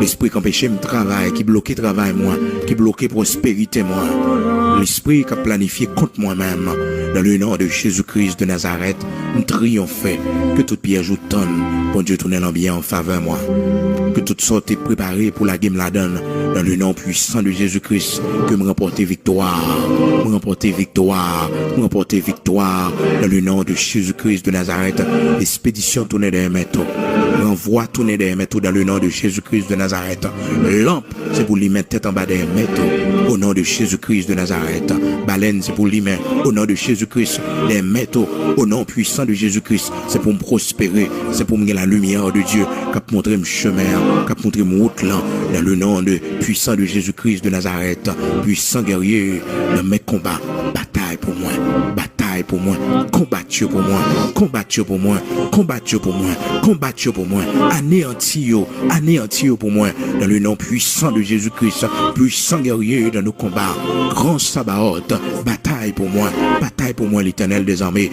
L'esprit qui empêche mon travail, qui bloque travail moi, qui bloque prospérité moi. L'esprit qui a planifié contre moi-même. Dans le nom de Jésus-Christ de Nazareth, nous triomphons. Que toute pierre joue tonne. Bon Dieu tourne l'ambiance en faveur moi. Que toute sorte est préparée pour la game la donne. Dans le nom puissant de Jésus-Christ, que me remporter victoire. Me remporter victoire. Me remporter victoire. Dans le nom de Jésus-Christ de Nazareth, expédition tournée des métaux. Renvoi tourner des métaux dans le nom de Jésus-Christ de Nazareth. Lampe, c'est pour lui mettre tête en bas des métaux. Au nom de Jésus-Christ de Nazareth. Baleine, c'est pour lui mettre au nom de Jésus-Christ des métaux. Au nom puissant de Jésus-Christ, c'est pour me prospérer. C'est pour me gagner la lumière de Dieu. Qui montrer mon chemin, qui montrer mon route là. Dans le nom de puissant de Jésus-Christ de Nazareth. Puissant guerrier dans mes combats. Bataille pour moi. Bataille pour moi. Combattu pour moi. Combattu pour moi. Combattu pour moi. Combattu pour moi. Anéanti pour moi. Dans le nom puissant de Jésus-Christ. Puissant guerrier dans nos combats. Grand Sabaoth. Bataille pour moi. Bataille pour moi, l'Éternel des armées.